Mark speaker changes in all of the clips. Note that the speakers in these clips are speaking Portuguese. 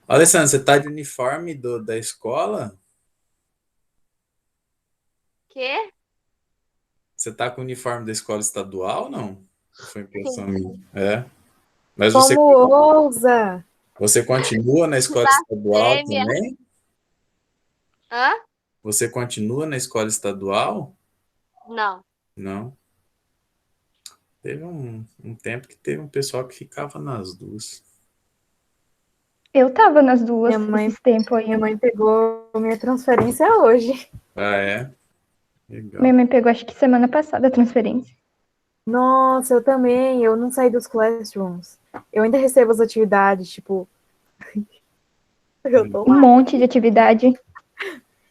Speaker 1: Alessandra, você tá de uniforme da escola?
Speaker 2: Quê?
Speaker 1: Você tá com o uniforme da escola estadual ou não? Ou foi impressão
Speaker 2: Sim.
Speaker 1: minha? É. Mas
Speaker 3: Como ousa?
Speaker 1: você continua na escola estadual
Speaker 2: Blasfêmia.
Speaker 1: também?
Speaker 2: Hã?
Speaker 1: Você continua na escola estadual?
Speaker 2: Não.
Speaker 1: Não. Teve um tempo que teve um pessoal que ficava nas duas.
Speaker 4: Eu tava nas
Speaker 3: Minha
Speaker 4: duas
Speaker 3: mãe,
Speaker 4: esses tempos
Speaker 3: minha
Speaker 4: aí.
Speaker 3: mãe pegou minha transferência hoje.
Speaker 1: Ah, é?
Speaker 4: Minha
Speaker 1: Legal.
Speaker 4: mãe pegou, acho que semana passada, a transferência.
Speaker 3: Nossa, eu também. Eu não saí dos classrooms. Eu ainda recebo as atividades, tipo, eu tô
Speaker 4: Um
Speaker 3: lá.
Speaker 4: monte de atividade.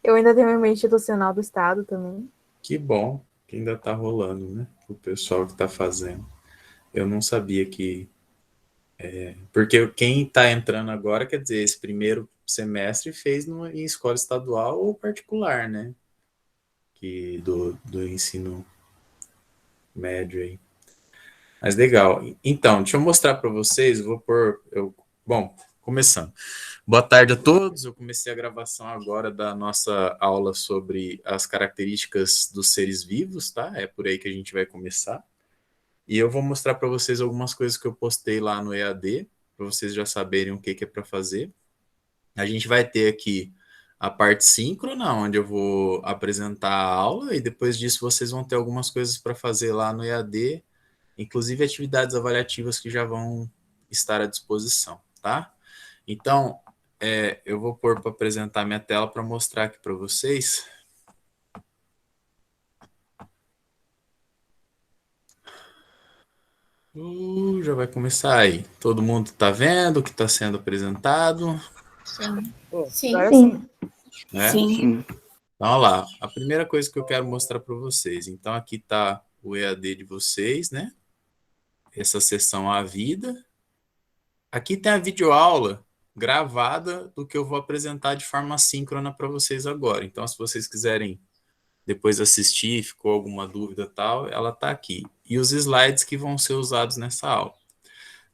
Speaker 3: Eu ainda tenho uma institucional do estado também.
Speaker 1: Que bom que ainda tá rolando, né? O pessoal que tá fazendo. Eu não sabia que. Porque quem tá entrando agora, quer dizer, esse primeiro semestre fez em escola estadual ou particular, né? Que do ensino médio aí. Mas legal. Então, deixa eu mostrar para vocês. Vou pôr. Bom, começando. Boa tarde a todos. Eu comecei a gravação agora da nossa aula sobre as características dos seres vivos, tá? É por aí que a gente vai começar. E eu vou mostrar para vocês algumas coisas que eu postei lá no EAD, para vocês já saberem o que é para fazer. A gente vai ter aqui a parte síncrona, onde eu vou apresentar a aula, e depois disso vocês vão ter algumas coisas para fazer lá no EAD, inclusive atividades avaliativas que já vão estar à disposição, tá? Então, eu vou pôr para apresentar minha tela para mostrar aqui para vocês. Já vai começar aí. Todo mundo está vendo o que está sendo apresentado?
Speaker 5: Sim. Sim.
Speaker 3: Agora
Speaker 4: Sim.
Speaker 3: sim.
Speaker 1: Né?
Speaker 5: Sim.
Speaker 1: Então, olha lá. A primeira coisa que eu quero mostrar para vocês. Então, aqui está o EAD de vocês, né? Essa sessão à vida. Aqui tem a videoaula gravada do que eu vou apresentar de forma síncrona para vocês agora. Então, se vocês quiserem depois assistir, ficou alguma dúvida tal, ela está aqui. E os slides que vão ser usados nessa aula.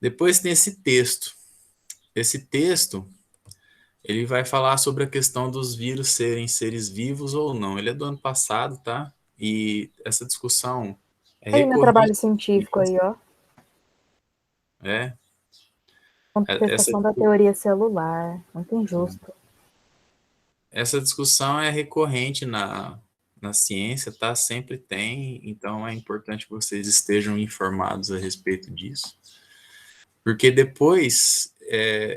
Speaker 1: Depois tem esse texto. Esse texto, ele vai falar sobre a questão dos vírus serem seres vivos ou não. Ele é do ano passado, tá? E essa discussão é
Speaker 3: Aí meu
Speaker 1: recorrente.
Speaker 3: trabalho científico aí, ó.
Speaker 1: É, essa,
Speaker 3: Contestação da teoria celular. Muito injusto.
Speaker 1: essa discussão é recorrente na ciência, tá? Sempre tem, então é importante que vocês estejam informados a respeito disso. Porque depois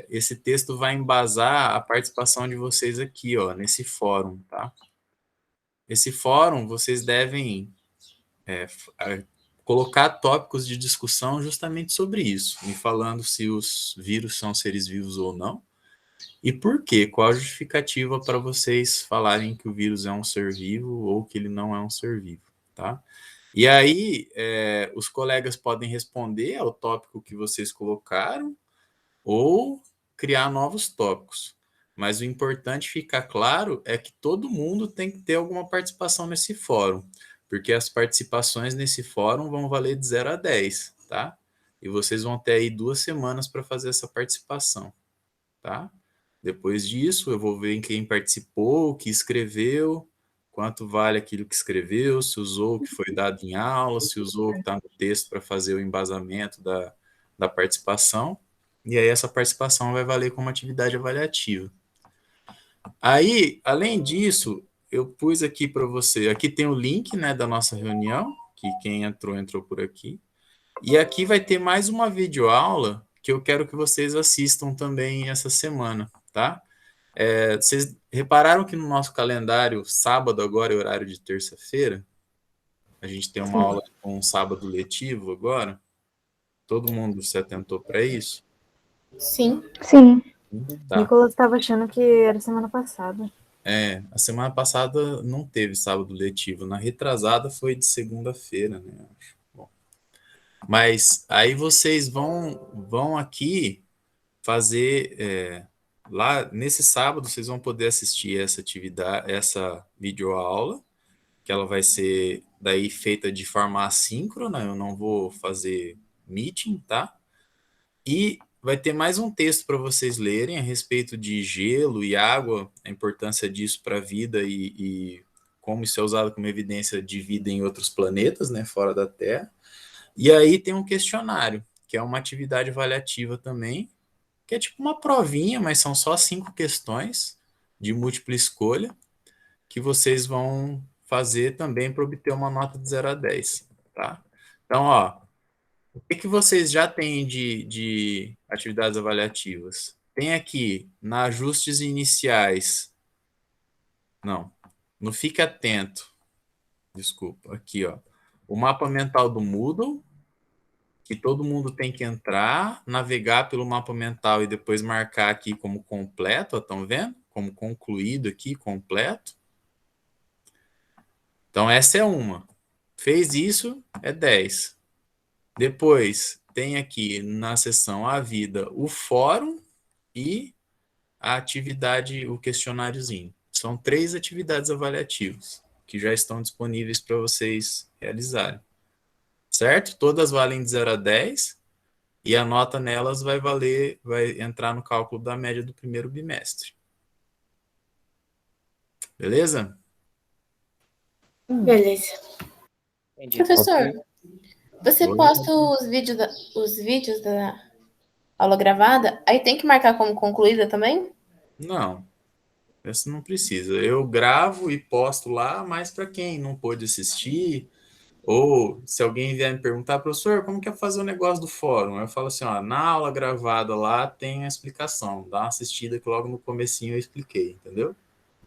Speaker 1: esse texto vai embasar a participação de vocês aqui, ó, nesse fórum, tá? Esse fórum vocês devem colocar tópicos de discussão justamente sobre isso, me falando se os vírus são seres vivos ou não, e por quê, qual a justificativa para vocês falarem que o vírus é um ser vivo ou que ele não é um ser vivo, tá? E aí, os colegas podem responder ao tópico que vocês colocaram, ou criar novos tópicos. Mas o importante ficar claro é que todo mundo tem que ter alguma participação nesse fórum, porque as participações nesse fórum vão valer de 0 a 10, tá? E vocês vão ter aí 2 semanas para fazer essa participação, tá? Depois disso, eu vou ver em quem participou, o que escreveu, quanto vale aquilo que escreveu, se usou o que foi dado em aula, se usou o que está no texto para fazer o embasamento da participação. E aí essa participação vai valer como atividade avaliativa. Aí, além disso, eu pus aqui para você, aqui tem o link, né, da nossa reunião, que quem entrou por aqui. E aqui vai ter mais uma videoaula que eu quero que vocês assistam também essa semana, tá? Vocês repararam que no nosso calendário, sábado agora é horário de terça-feira? A gente tem uma aula com um sábado letivo agora? Todo mundo se atentou para isso?
Speaker 5: Sim.
Speaker 4: Sim.
Speaker 1: Tá.
Speaker 3: Nicolas estava achando que era semana passada.
Speaker 1: A semana passada não teve sábado letivo, na retrasada foi de segunda-feira, né? Bom, mas aí vocês vão aqui fazer lá nesse sábado vocês vão poder assistir essa atividade, essa videoaula, que ela vai ser daí feita de forma assíncrona, eu não vou fazer meeting, tá? E vai ter mais um texto para vocês lerem a respeito de gelo e água, a importância disso para a vida e como isso é usado como evidência de vida em outros planetas, né, fora da Terra. E aí tem um questionário, que é uma atividade avaliativa também, que é tipo uma provinha, mas são só 5 questões de múltipla escolha, que vocês vão fazer também para obter uma nota de 0 a 10, tá? Então, ó, o que vocês já têm de atividades avaliativas? Tem aqui, na ajustes iniciais, não, no Fique Atento, desculpa, aqui, ó, o mapa mental do Moodle, que todo mundo tem que entrar, navegar pelo mapa mental e depois marcar aqui como completo, estão vendo? Como concluído aqui, completo. Então, essa é uma. Fez isso, é 10. Depois, tem aqui na seção A Vida o fórum e a atividade, o questionáriozinho. São 3 atividades avaliativas que já estão disponíveis para vocês realizarem. Certo? Todas valem de 0 a 10 e a nota nelas vai entrar no cálculo da média do primeiro bimestre. Beleza?
Speaker 5: Beleza.
Speaker 6: Entendi.
Speaker 5: Professor, você
Speaker 1: Oi.
Speaker 5: posta os vídeos da aula gravada, aí tem que marcar como concluída também?
Speaker 1: Não, essa não precisa. Eu gravo e posto lá, mas para quem não pôde assistir, ou se alguém vier me perguntar, professor, como que é fazer o negócio do fórum? Eu falo assim, ó, na aula gravada lá tem a explicação, dá uma assistida que logo no comecinho eu expliquei, entendeu?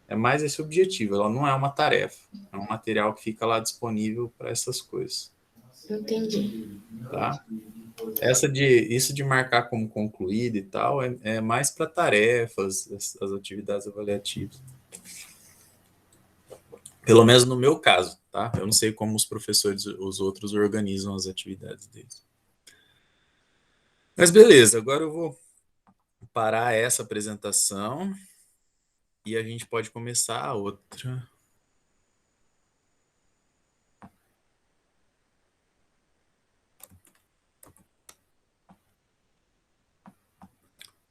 Speaker 1: É mais esse o objetivo, ela não é uma tarefa, é um material que fica lá disponível para essas coisas,
Speaker 5: Entendi.
Speaker 1: tá? Isso de marcar como concluído e tal é mais para tarefas, as atividades avaliativas. Pelo menos no meu caso, tá? Eu não sei como os professores, os outros, organizam as atividades deles. Mas beleza, agora eu vou parar essa apresentação e a gente pode começar a outra.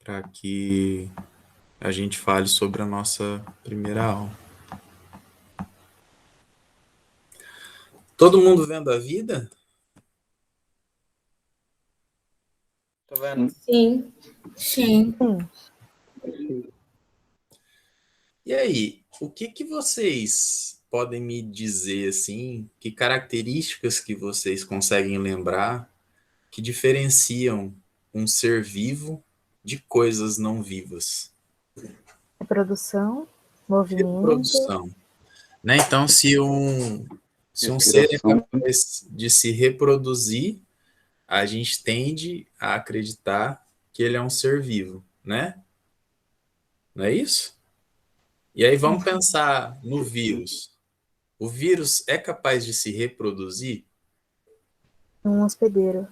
Speaker 1: Para que a gente fale sobre a nossa primeira aula. Todo mundo vendo a vida?
Speaker 6: Tô vendo.
Speaker 5: Sim. Sim.
Speaker 1: E aí, o que vocês podem me dizer, assim, que características que vocês conseguem lembrar que diferenciam um ser vivo de coisas não vivas?
Speaker 3: Reprodução, movimento.
Speaker 1: Reprodução. Né? Então, se um ser é
Speaker 7: Respiração.
Speaker 1: capaz de se reproduzir, a gente tende a acreditar que ele é um ser vivo, né? Não é isso? E aí vamos pensar no vírus. O vírus é capaz de se reproduzir?
Speaker 3: Um hospedeiro.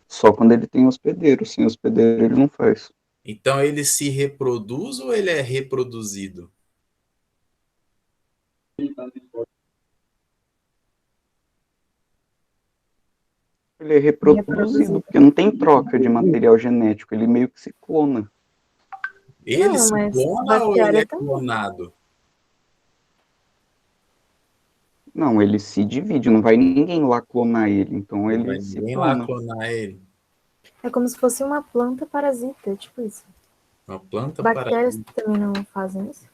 Speaker 7: Só quando ele tem hospedeiro. Sem hospedeiro ele não faz.
Speaker 1: Então ele se reproduz ou ele é reproduzido?
Speaker 7: Ele é reproduzido, porque não tem troca de material genético. Ele meio que se clona.
Speaker 1: Ele
Speaker 3: Não,
Speaker 1: se
Speaker 3: mas
Speaker 1: clona ou ele
Speaker 3: bactéria
Speaker 1: é
Speaker 3: também.
Speaker 1: clonado?
Speaker 7: Não, ele se divide. Não vai ninguém lá clonar ele. Então
Speaker 1: Não
Speaker 7: ele
Speaker 1: vai
Speaker 7: se
Speaker 1: ninguém lá
Speaker 7: clona.
Speaker 1: clonar ele.
Speaker 3: É como se fosse uma planta parasita, tipo isso.
Speaker 1: Uma planta
Speaker 3: Bactérias
Speaker 1: parasita.
Speaker 3: também não fazem isso?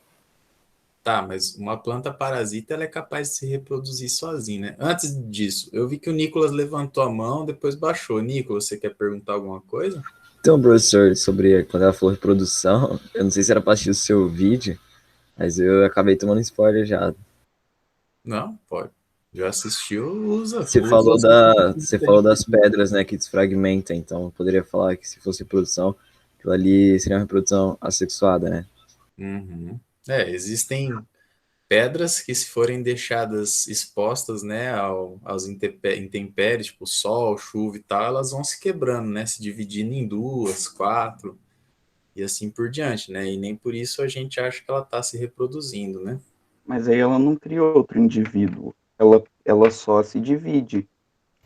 Speaker 1: Tá, mas uma planta parasita ela é capaz de se reproduzir sozinha, né? Antes disso, eu vi que o Nicolas levantou a mão, depois baixou. Nicolas, você quer perguntar alguma coisa?
Speaker 8: Então, professor, sobre quando ela falou reprodução, eu não sei se era para assistir o seu vídeo, mas eu acabei tomando spoiler já.
Speaker 1: Não, pode. Já assistiu, usa.
Speaker 8: Você
Speaker 1: usa.
Speaker 8: falou das pedras, né, que desfragmentam, então eu poderia falar que se fosse reprodução, aquilo ali seria uma reprodução assexuada, né?
Speaker 1: Uhum. Existem pedras que, se forem deixadas expostas, né, aos intempéries, tipo sol, chuva e tal, elas vão se quebrando, né, se dividindo em 2, 4 e assim por diante, né, e nem por isso a gente acha que ela está se reproduzindo, né.
Speaker 7: Mas aí ela não cria outro indivíduo. Ela só se divide.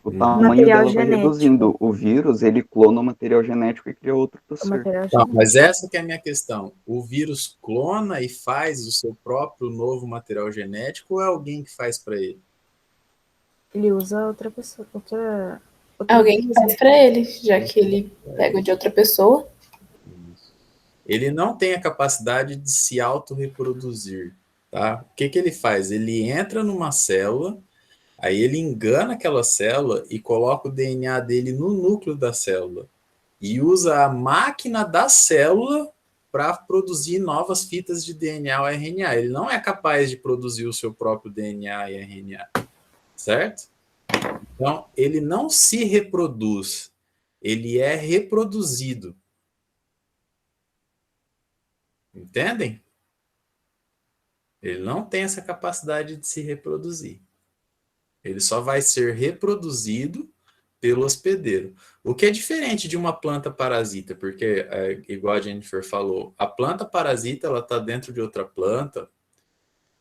Speaker 7: O tamanho
Speaker 3: Material
Speaker 7: dela vai
Speaker 3: genético.
Speaker 7: reduzindo. O vírus, ele clona o material genético e cria outro do
Speaker 3: O
Speaker 7: ser.
Speaker 3: material
Speaker 1: Não,
Speaker 3: genético.
Speaker 1: mas essa que é a minha questão. O vírus clona e faz o seu próprio novo material genético ou é alguém que faz para ele?
Speaker 3: Ele usa outra pessoa, outra
Speaker 5: Alguém que
Speaker 3: vírus,
Speaker 5: faz
Speaker 3: né?
Speaker 5: pra ele, já que ele pega de outra pessoa.
Speaker 1: Ele não tem a capacidade de se autorreproduzir, tá? O que que ele faz? Ele entra numa célula, aí ele engana aquela célula e coloca o DNA dele no núcleo da célula e usa a máquina da célula para produzir novas fitas de DNA ou RNA. Ele não é capaz de produzir o seu próprio DNA e RNA, certo? Então, ele não se reproduz, ele é reproduzido. Entendem? Ele não tem essa capacidade de se reproduzir. Ele só vai ser reproduzido pelo hospedeiro. O que é diferente de uma planta parasita, porque, igual a Jennifer falou, a planta parasita ela está dentro de outra planta,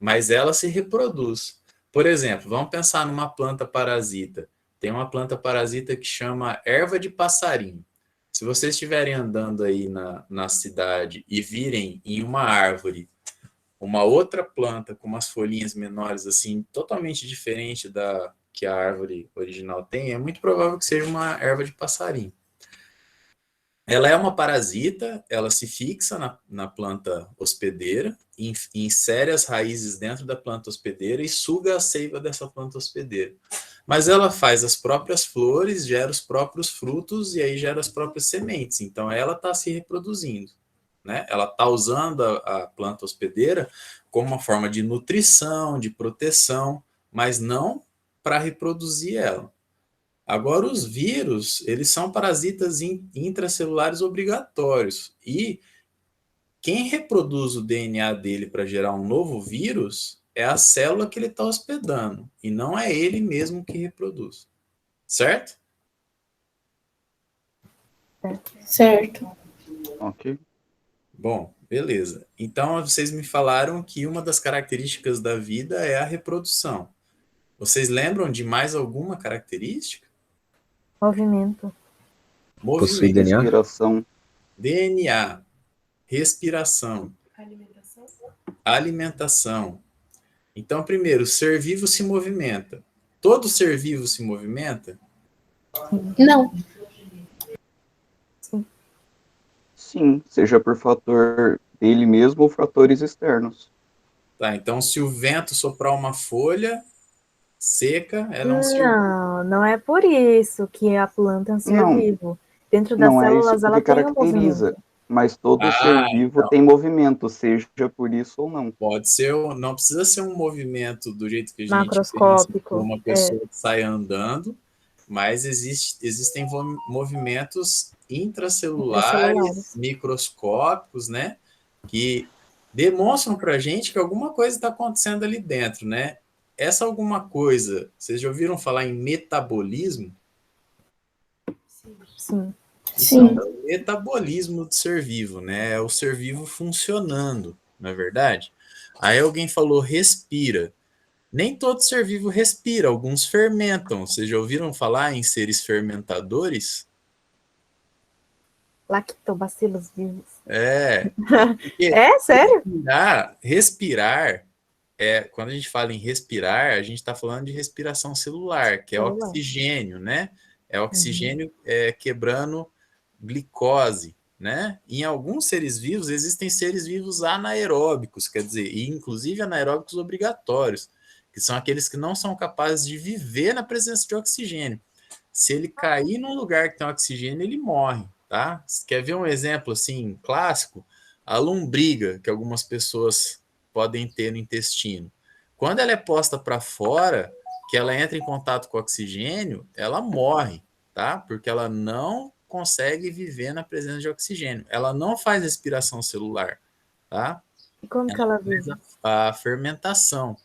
Speaker 1: mas ela se reproduz. Por exemplo, vamos pensar numa planta parasita. Tem uma planta parasita que chama erva de passarinho. Se vocês estiverem andando aí na cidade e virem em uma árvore uma outra planta com umas folhinhas menores, assim, totalmente diferente da que a árvore original tem, é muito provável que seja uma erva de passarinho. Ela é uma parasita, ela se fixa na planta hospedeira, insere as raízes dentro da planta hospedeira e suga a seiva dessa planta hospedeira. Mas ela faz as próprias flores, gera os próprios frutos e aí gera as próprias sementes. Então ela está se reproduzindo, né? Ela está usando a planta hospedeira como uma forma de nutrição, de proteção, mas não para reproduzir ela. Agora, os vírus, eles são parasitas intracelulares obrigatórios. E quem reproduz o DNA dele para gerar um novo vírus é a célula que ele está hospedando. E não é ele mesmo que reproduz. Certo?
Speaker 5: Certo.
Speaker 7: Ok.
Speaker 1: Bom, beleza. Então, vocês me falaram que uma das características da vida é a reprodução. Vocês lembram de mais alguma característica?
Speaker 3: Movimento.
Speaker 8: Possui
Speaker 1: Movimento,
Speaker 8: DNA?
Speaker 7: Respiração.
Speaker 1: DNA, respiração, alimentação. Então, primeiro, o ser vivo se movimenta. Todo ser vivo se movimenta?
Speaker 5: Não.
Speaker 7: Sim, seja por fator dele mesmo ou fatores externos.
Speaker 1: Tá, então se o vento soprar uma folha seca, ela é um ser vivo.
Speaker 3: Não, não é por isso que a planta é um ser
Speaker 7: Não.
Speaker 3: vivo. Dentro das
Speaker 7: Não é
Speaker 3: células
Speaker 7: isso
Speaker 3: ela
Speaker 7: que
Speaker 3: tem um
Speaker 7: caracteriza,
Speaker 3: movimento.
Speaker 7: mas todo ser vivo
Speaker 1: então.
Speaker 7: tem movimento, seja por isso ou não.
Speaker 1: Pode ser, não precisa ser um movimento do jeito que a gente pensa,
Speaker 3: Macroscópico.
Speaker 1: uma pessoa que sai andando, mas existem movimentos intracelulares, microscópicos, né, que demonstram para a gente que alguma coisa está acontecendo ali dentro, né? Essa alguma coisa, vocês já ouviram falar em metabolismo?
Speaker 3: Sim.
Speaker 5: Sim.
Speaker 1: Então, é o metabolismo do ser vivo, né? É o ser vivo funcionando, não é verdade? Aí alguém falou respira. Nem todo ser vivo respira, alguns fermentam. Vocês já ouviram falar em seres fermentadores?
Speaker 3: Lactobacilos vivos.
Speaker 1: É.
Speaker 3: É, sério?
Speaker 1: Respirar quando a gente fala em respirar, a gente está falando de respiração celular, que é oxigênio, né? É oxigênio quebrando glicose, né? Em alguns seres vivos, existem seres vivos anaeróbicos, quer dizer, e inclusive anaeróbicos obrigatórios, que são aqueles que não são capazes de viver na presença de oxigênio. Se ele cair num lugar que tem oxigênio, ele morre, tá? Quer ver um exemplo, assim, clássico? A lombriga, que algumas pessoas podem ter no intestino. Quando ela é posta para fora, que ela entra em contato com o oxigênio, ela morre, tá? Porque ela não consegue viver na presença de oxigênio. Ela não faz respiração celular, tá?
Speaker 3: E como que ela vive?
Speaker 1: A fermentação.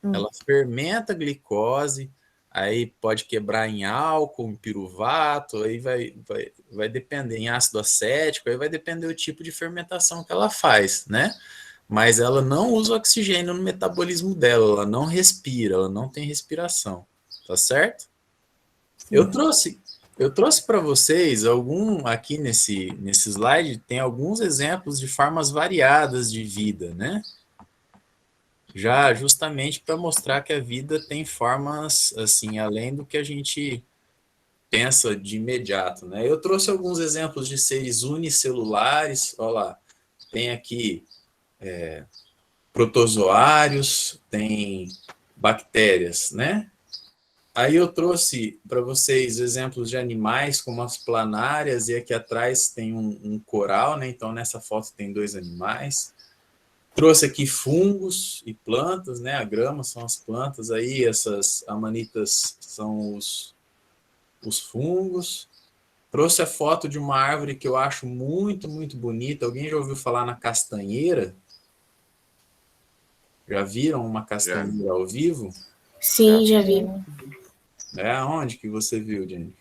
Speaker 1: Ela fermenta a glicose, aí pode quebrar em álcool, em piruvato, aí vai depender, em ácido acético, aí vai depender do tipo de fermentação que ela faz, né? Mas ela não usa oxigênio no metabolismo dela, ela não respira, ela não tem respiração, tá certo? Eu trouxe para vocês aqui nesse slide, tem alguns exemplos de formas variadas de vida, né? Já justamente para mostrar que a vida tem formas, assim, além do que a gente pensa de imediato, né? Eu trouxe alguns exemplos de seres unicelulares, olha lá, tem aqui protozoários, tem bactérias, né? Aí eu trouxe para vocês exemplos de animais, como as planárias, e aqui atrás tem um coral, né? Então nessa foto tem 2 animais. Trouxe aqui fungos e plantas, né? A grama são as plantas, aí essas amanitas são os fungos. Trouxe a foto de uma árvore que eu acho muito, muito bonita. Alguém já ouviu falar na castanheira? Já viram uma castanheira ao vivo?
Speaker 5: Sim, já vi.
Speaker 1: É aonde que você viu, Jenny?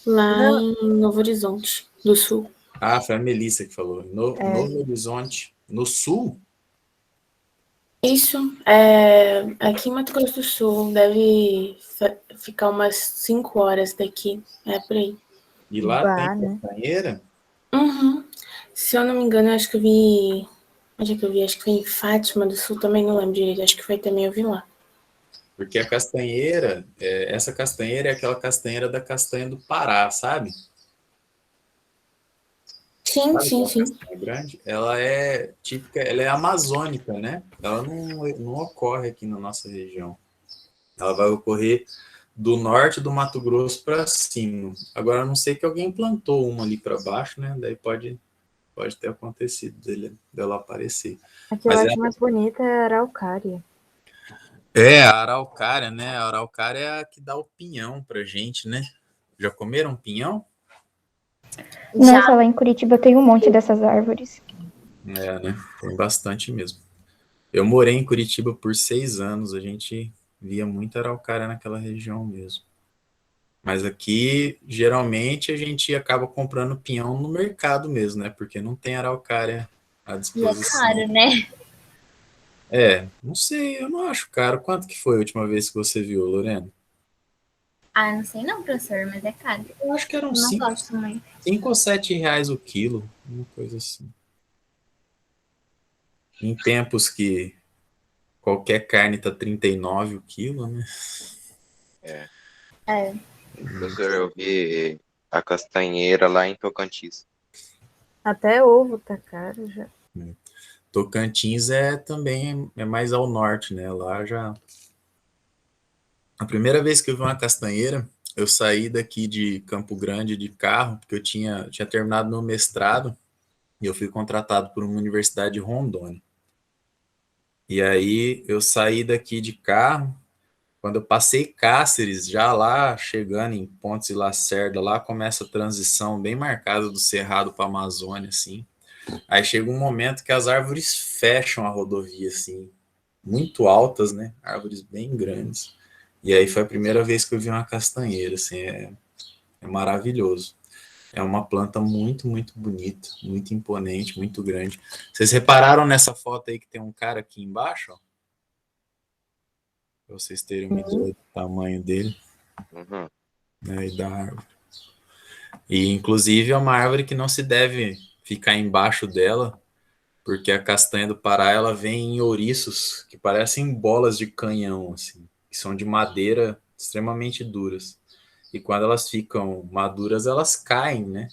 Speaker 5: Lá em Novo Horizonte do Sul.
Speaker 1: Ah, foi a Melissa que falou. Novo Horizonte, no sul?
Speaker 5: Isso, aqui em Mato Grosso do Sul, deve ficar umas 5 horas daqui, por aí.
Speaker 1: E lá
Speaker 3: Bah,
Speaker 1: tem
Speaker 3: né?
Speaker 1: castanheira?
Speaker 5: Uhum. Se eu não me engano, acho que eu vi. Onde é que eu vi? Acho que foi em Fátima do Sul, também não lembro direito. Acho que foi também, eu vi lá.
Speaker 1: Porque a castanheira, essa castanheira é aquela castanheira da castanha do Pará, sabe?
Speaker 5: Sim,
Speaker 1: Sabe
Speaker 5: sim,
Speaker 1: aquela
Speaker 5: sim.
Speaker 1: castanha grande? Ela é típica, ela é amazônica, né? Ela não ocorre aqui na nossa região. Ela vai ocorrer do norte do Mato Grosso para cima. Agora, a não sei que alguém plantou uma ali para baixo, né? Daí pode ter acontecido dela aparecer.
Speaker 3: A que eu
Speaker 1: Mas
Speaker 3: acho mais bonita é a araucária.
Speaker 1: a araucária, né? A araucária é a que dá o pinhão pra gente, né? Já comeram pinhão?
Speaker 4: Nossa, lá em Curitiba tem um monte dessas árvores.
Speaker 1: É, né? Tem bastante mesmo. Eu morei em Curitiba por 6 anos, a gente via muita araucária naquela região mesmo. Mas aqui, geralmente, a gente acaba comprando pinhão no mercado mesmo, né? Porque não tem araucária à
Speaker 9: E é
Speaker 1: disposição.
Speaker 9: caro, né?
Speaker 1: Não sei, eu não acho caro. Quanto que foi a última vez que você viu, Lorena?
Speaker 9: Ah, não sei não, professor, mas é caro.
Speaker 1: Eu acho que eram
Speaker 9: Eu não
Speaker 1: 5
Speaker 9: gosto muito.
Speaker 1: ou 7 reais o quilo, uma coisa assim. Em tempos que qualquer carne tá 39 o quilo, né?
Speaker 9: É.
Speaker 10: Professor, eu vi a castanheira lá em Tocantins.
Speaker 3: Até ovo tá caro já.
Speaker 1: Tocantins também é mais ao norte, né? Lá já... A primeira vez que eu vi uma castanheira, eu saí daqui de Campo Grande de carro, porque eu tinha terminado meu mestrado e eu fui contratado por uma universidade de Rondônia. E aí eu saí daqui de carro, quando eu passei Cáceres, já lá chegando em Pontes e Lacerda, lá começa a transição bem marcada do Cerrado para a Amazônia, assim. Aí chega um momento que as árvores fecham a rodovia, assim, muito altas, né? Árvores bem grandes. E aí foi a primeira vez que eu vi uma castanheira, assim, é maravilhoso. É uma planta muito, muito bonita, muito imponente, muito grande. Vocês repararam nessa foto aí que tem um cara aqui embaixo, ó? Pra vocês terem uma ideia do tamanho dele,
Speaker 10: Uhum.
Speaker 1: né, e da árvore. E, inclusive, é uma árvore que não se deve ficar embaixo dela, porque a castanha do Pará, ela vem em ouriços que parecem bolas de canhão, assim, que são de madeira extremamente duras. E quando elas ficam maduras, elas caem, né?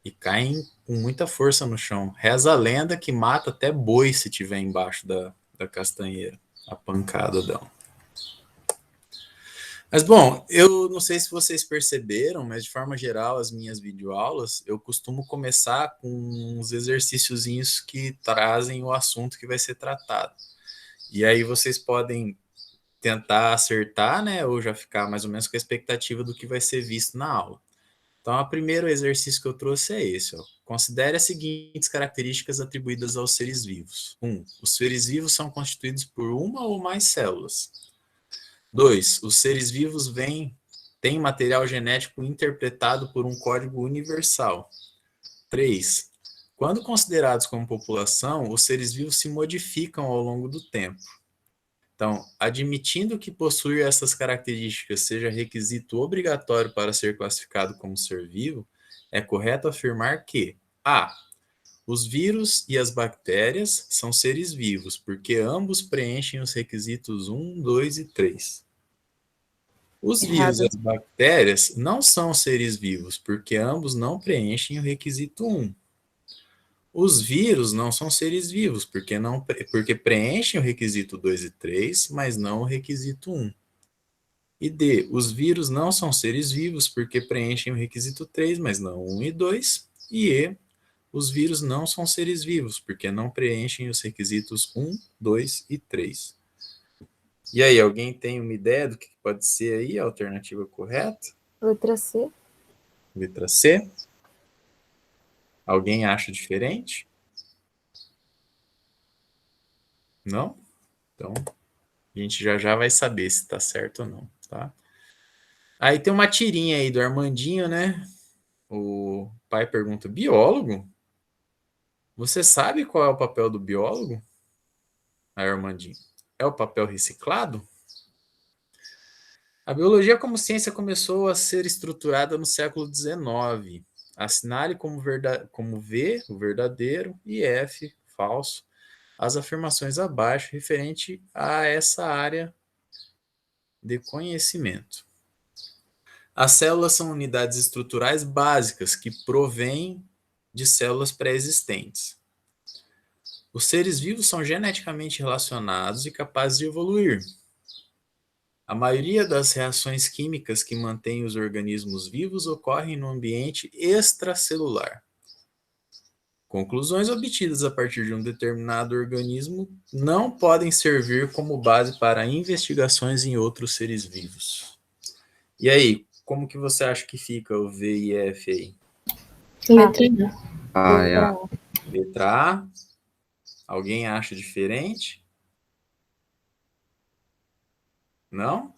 Speaker 1: E caem com muita força no chão. Reza a lenda que mata até boi se tiver embaixo da castanheira, a pancada dela. Mas, bom, eu não sei se vocês perceberam, mas de forma geral, as minhas videoaulas, eu costumo começar com uns exercíciozinhos que trazem o assunto que vai ser tratado. E aí vocês podem tentar acertar, né, ou já ficar mais ou menos com a expectativa do que vai ser visto na aula. Então, o primeiro exercício que eu trouxe é esse, ó. Considere as seguintes características atribuídas aos seres vivos. 1. Os seres vivos são constituídos por uma ou mais células. 2. Os seres vivos têm material genético interpretado por um código universal. 3. Quando considerados como população, os seres vivos se modificam ao longo do tempo. Então, admitindo que possuir essas características seja requisito obrigatório para ser classificado como ser vivo, é correto afirmar que a. Os vírus e as bactérias são seres vivos, porque ambos preenchem os requisitos 1, 2 e 3. Os vírus e as bactérias não são seres vivos, porque ambos não preenchem o requisito 1. Os vírus não são seres vivos, porque preenchem o requisito 2 e 3, mas não o requisito 1. E D, os vírus não são seres vivos, porque preenchem o requisito 3, mas não 1 e 2. E E, os vírus não são seres vivos, porque não preenchem os requisitos 1, 2 e 3. E aí, alguém tem uma ideia do que pode ser aí a alternativa correta?
Speaker 3: Letra C.
Speaker 1: Letra C. Alguém acha diferente? Não? Então, a gente já vai saber se está certo ou não, tá? Aí tem uma tirinha aí do Armandinho, né? O pai pergunta, biólogo? Você sabe qual é o papel do biólogo? Aí, Armandinho, é o papel reciclado? A biologia como ciência começou a ser estruturada no século XIX. Assinale como V, o verdadeiro, e F, falso, as afirmações abaixo referente a essa área de conhecimento. As células são unidades estruturais básicas que provêm de células pré-existentes. Os seres vivos são geneticamente relacionados e capazes de evoluir. A maioria das reações químicas que mantêm os organismos vivos ocorrem no ambiente extracelular. Conclusões obtidas a partir de um determinado organismo não podem servir como base para investigações em outros seres vivos. E aí, como que você acha que fica o V e F aí?
Speaker 5: Letra A.
Speaker 8: É.
Speaker 1: Letra A. Alguém acha diferente? Não?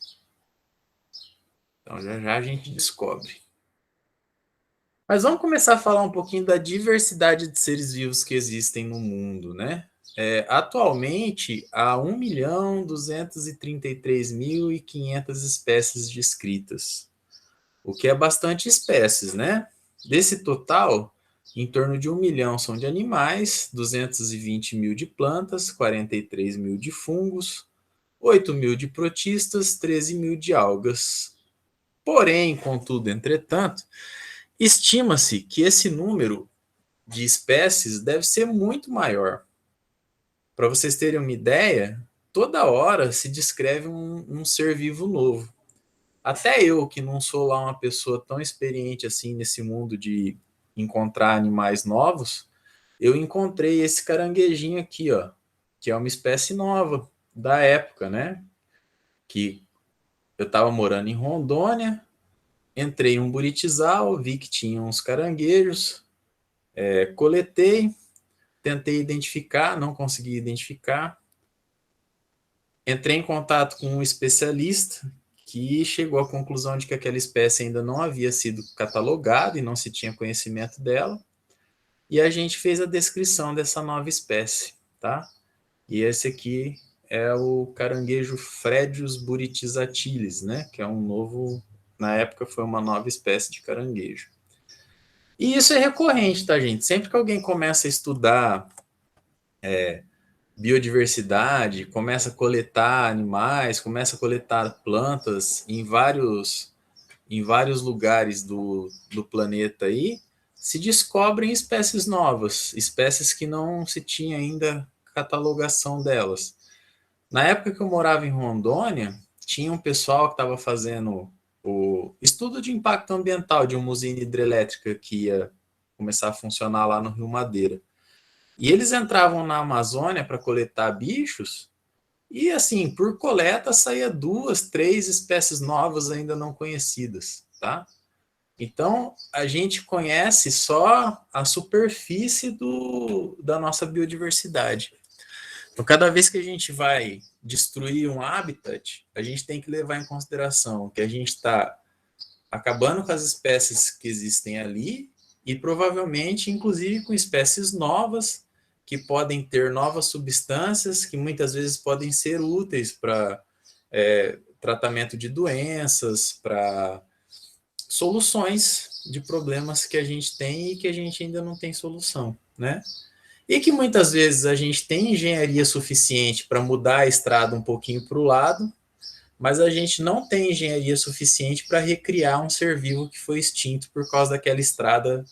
Speaker 1: Então já a gente descobre. Mas vamos começar a falar um pouquinho da diversidade de seres vivos que existem no mundo, né? Atualmente, há 1.233.500 espécies descritas, o que é bastante espécies, né? Desse total, em torno de 1 milhão são de animais, 220 mil de plantas, 43 mil de fungos, 8 mil de protistas, 13 mil de algas. Porém, contudo, entretanto, estima-se que esse número de espécies deve ser muito maior. Para vocês terem uma ideia, toda hora se descreve um ser vivo novo. Até eu, que não sou lá uma pessoa tão experiente assim nesse mundo de encontrar animais novos, eu encontrei esse caranguejinho aqui, ó, que é uma espécie nova da época, né? Que eu estava morando em Rondônia, entrei em um buritizal, vi que tinha uns caranguejos, coletei, tentei identificar, não consegui identificar. Entrei em contato com um especialista que chegou à conclusão de que aquela espécie ainda não havia sido catalogada e não se tinha conhecimento dela. E a gente fez a descrição dessa nova espécie, tá? E esse aqui é o caranguejo Fredius buritizatilis, né? Que é um novo, na época foi uma nova espécie de caranguejo. E isso é recorrente, tá, gente? Sempre que alguém começa a estudar biodiversidade, começa a coletar animais, começa a coletar plantas em vários lugares do planeta aí, se descobrem espécies novas, espécies que não se tinha ainda catalogação delas. Na época que eu morava em Rondônia, tinha um pessoal que estava fazendo o estudo de impacto ambiental de uma usina hidrelétrica que ia começar a funcionar lá no Rio Madeira. E eles entravam na Amazônia para coletar bichos e, assim, por coleta saía 2, 3 espécies novas ainda não conhecidas, tá? Então, a gente conhece só a superfície da nossa biodiversidade. Então, cada vez que a gente vai destruir um habitat, a gente tem que levar em consideração que a gente está acabando com as espécies que existem ali e provavelmente, inclusive, com espécies novas que podem ter novas substâncias que muitas vezes podem ser úteis para tratamento de doenças, para soluções de problemas que a gente tem e que a gente ainda não tem solução, né? E que muitas vezes a gente tem engenharia suficiente para mudar a estrada um pouquinho para o lado, mas a gente não tem engenharia suficiente para recriar um ser vivo que foi extinto por causa daquela estrada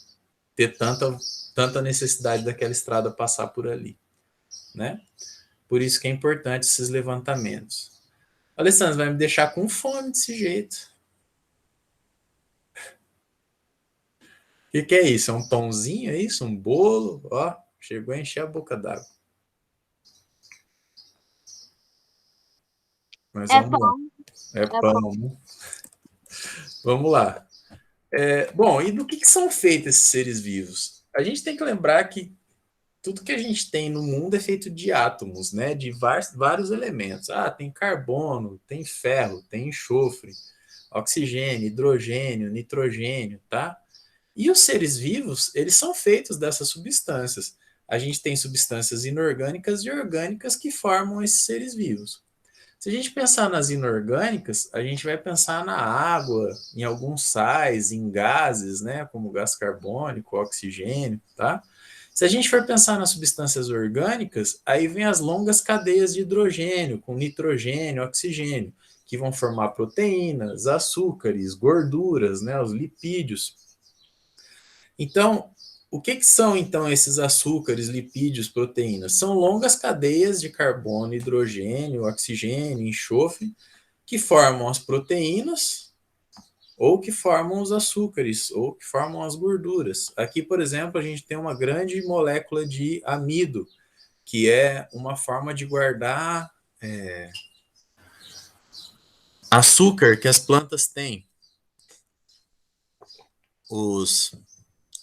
Speaker 1: ter tanta necessidade daquela estrada passar por ali, né? Por isso que é importante esses levantamentos. Alessandro, vai me deixar com fome desse jeito. O que é isso? É um pãozinho, é isso? Um bolo? Ó, chegou a encher a boca d'água. Mas vamos lá. É pão, né? Vamos lá. Bom, e do que são feitos esses seres vivos? A gente tem que lembrar que tudo que a gente tem no mundo é feito de átomos, né? De vários elementos. Tem carbono, tem ferro, tem enxofre, oxigênio, hidrogênio, nitrogênio, tá? E os seres vivos, eles são feitos dessas substâncias. A gente tem substâncias inorgânicas e orgânicas que formam esses seres vivos. Se a gente pensar nas inorgânicas, a gente vai pensar na água, em alguns sais, em gases, né, como gás carbônico, oxigênio, tá? Se a gente for pensar nas substâncias orgânicas, aí vem as longas cadeias de hidrogênio, com nitrogênio, oxigênio, que vão formar proteínas, açúcares, gorduras, né, os lipídios. Então, o que são, então, esses açúcares, lipídios, proteínas? São longas cadeias de carbono, hidrogênio, oxigênio, enxofre, que formam as proteínas, ou que formam os açúcares, ou que formam as gorduras. Aqui, por exemplo, a gente tem uma grande molécula de amido, que é uma forma de guardar açúcar que as plantas têm.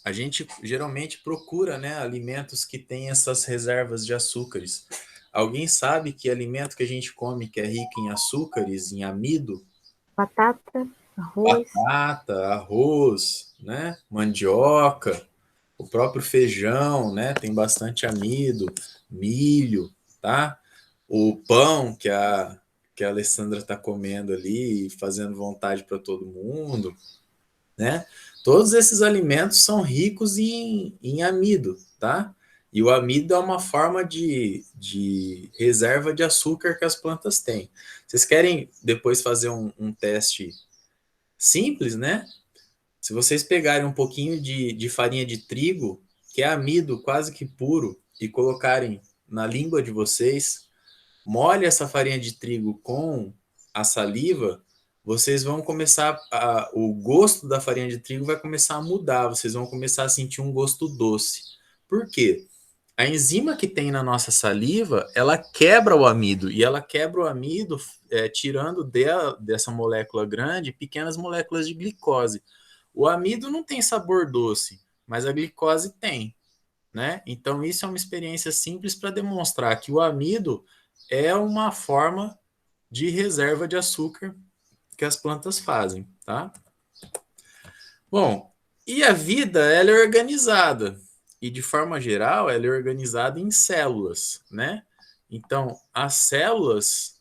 Speaker 1: A gente geralmente procura, né, alimentos que têm essas reservas de açúcares. Alguém sabe que alimento que a gente come que é rico em açúcares, em amido?
Speaker 3: Batata, arroz.
Speaker 1: Batata, arroz, né? Mandioca, o próprio feijão, né? Tem bastante amido, milho, tá? O pão que a Alessandra está comendo ali, fazendo vontade para todo mundo, né? Todos esses alimentos são ricos em amido, tá? E o amido é uma forma de reserva de açúcar que as plantas têm. Vocês querem depois fazer um teste simples, né? Se vocês pegarem um pouquinho de farinha de trigo, que é amido quase que puro, e colocarem na língua de vocês, molhe essa farinha de trigo com a saliva, vocês vão começar, o gosto da farinha de trigo vai começar a mudar, vocês vão começar a sentir um gosto doce. Por quê? A enzima que tem na nossa saliva, ela quebra o amido, e ela quebra o amido tirando dessa molécula grande pequenas moléculas de glicose. O amido não tem sabor doce, mas a glicose tem, né? Então isso é uma experiência simples para demonstrar que o amido é uma forma de reserva de açúcar que as plantas fazem, tá? Bom, e a vida, ela é organizada, e de forma geral, ela é organizada em células, né? Então, as células,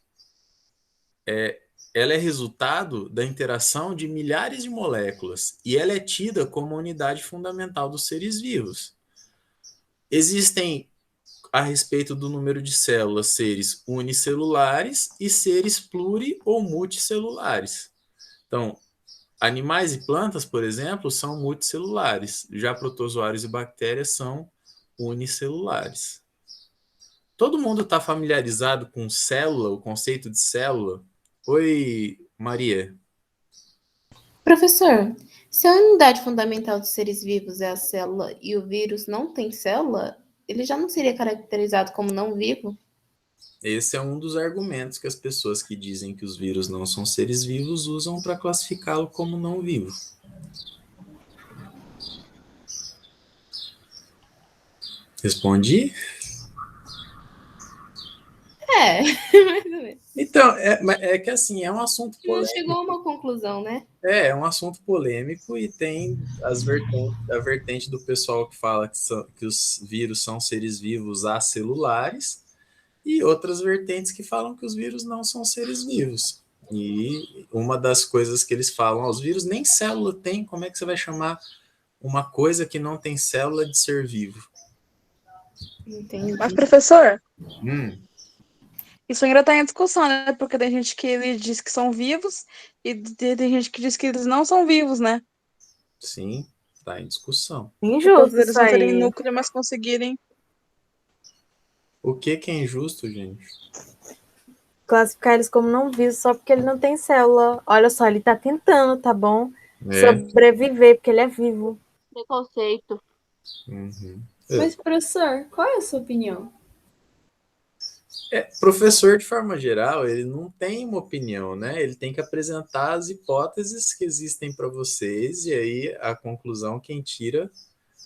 Speaker 1: ela é resultado da interação de milhares de moléculas, e ela é tida como a unidade fundamental dos seres vivos. Existem, a respeito do número de células, seres unicelulares e seres pluri- ou multicelulares. Então, animais e plantas, por exemplo, são multicelulares, já protozoários e bactérias são unicelulares. Todo mundo está familiarizado com célula, o conceito de célula? Oi, Maria.
Speaker 5: Professor, se a unidade fundamental dos seres vivos é a célula e o vírus não tem célula, ele já não seria caracterizado como não vivo?
Speaker 1: Esse é um dos argumentos que as pessoas que dizem que os vírus não são seres vivos usam para classificá-lo como não vivo. Respondi?
Speaker 11: É, mais ou menos.
Speaker 1: Então, é que assim, é um assunto
Speaker 11: Não
Speaker 1: polêmico.
Speaker 11: chegou a uma conclusão, né?
Speaker 1: É um assunto polêmico e tem a vertente do pessoal que fala que os vírus são seres vivos acelulares e outras vertentes que falam que os vírus não são seres vivos. E uma das coisas que eles falam, os vírus nem célula tem, como é que você vai chamar uma coisa que não tem célula de ser vivo?
Speaker 11: Entendi.
Speaker 12: Mas, professor,
Speaker 1: Hum,
Speaker 12: isso ainda está em discussão, né? Porque tem gente que ele diz que são vivos e tem gente que diz que eles não são vivos, né?
Speaker 1: sim, está em discussão.
Speaker 3: Injusto
Speaker 12: Eles
Speaker 3: isso
Speaker 12: não terem
Speaker 3: aí.
Speaker 12: núcleo, mas conseguirem.
Speaker 1: O que é injusto, gente?
Speaker 3: Classificar eles como não vivos só porque ele não tem célula. Olha só, ele tá tentando, tá bom?
Speaker 1: É.
Speaker 3: Sobreviver, porque ele é vivo.
Speaker 2: Preconceito.
Speaker 1: Uhum.
Speaker 11: Mas, professor, qual é a sua opinião?
Speaker 1: Professor, de forma geral, ele não tem uma opinião, né? Ele tem que apresentar as hipóteses que existem para vocês, e aí a conclusão quem tira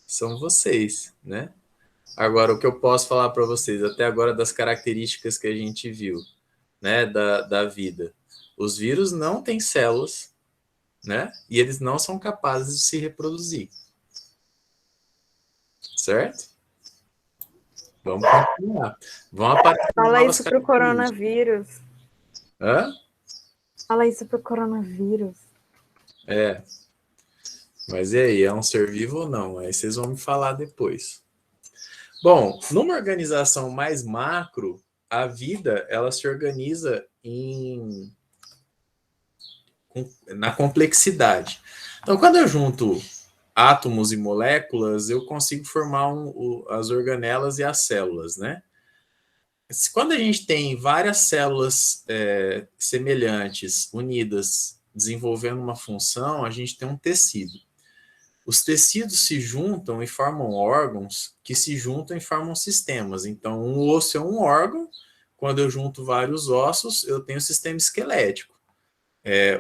Speaker 1: são vocês, né? Agora, o que eu posso falar para vocês, até agora, das características que a gente viu, né, da vida. Os vírus não têm células, né? E eles não são capazes de se reproduzir. Certo? Vamos continuar. Vão aparecer
Speaker 3: Fala
Speaker 1: novas
Speaker 3: isso pro
Speaker 1: características.
Speaker 3: coronavírus.
Speaker 1: Hã?
Speaker 3: Fala isso pro coronavírus.
Speaker 1: É. Mas e aí, é um ser vivo ou não? Aí vocês vão me falar depois. Bom, numa organização mais macro, a vida ela se organiza na complexidade. Então, quando eu junto átomos e moléculas, eu consigo formar as organelas e as células, né? Quando a gente tem várias células semelhantes, unidas, desenvolvendo uma função, a gente tem um tecido. Os tecidos se juntam e formam órgãos que se juntam e formam sistemas. Então, um osso é um órgão. Quando eu junto vários ossos, eu tenho um sistema esquelético.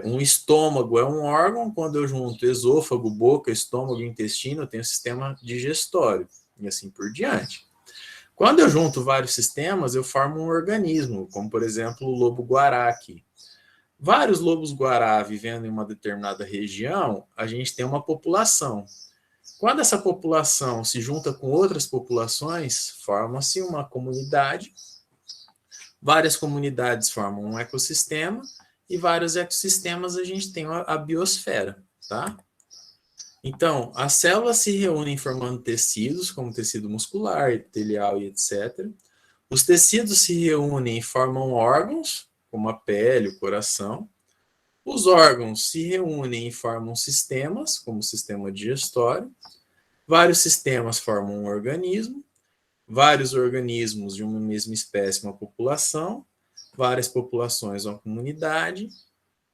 Speaker 1: Um estômago é um órgão. Quando eu junto esôfago, boca, estômago e intestino, eu tenho um sistema digestório. E assim por diante. Quando eu junto vários sistemas, eu formo um organismo, como, por exemplo, o lobo-guará aqui. Vários lobos-guará vivendo em uma determinada região, a gente tem uma população. Quando essa população se junta com outras populações, forma-se uma comunidade. Várias comunidades formam um ecossistema e vários ecossistemas a gente tem a biosfera, tá? Então, as células se reúnem formando tecidos, como tecido muscular, epitelial e etc. Os tecidos se reúnem e formam órgãos, como a pele, o coração. Os órgãos se reúnem e formam sistemas, como o sistema digestório. Vários sistemas formam um organismo. Vários organismos de uma mesma espécie, uma população. Várias populações, uma comunidade.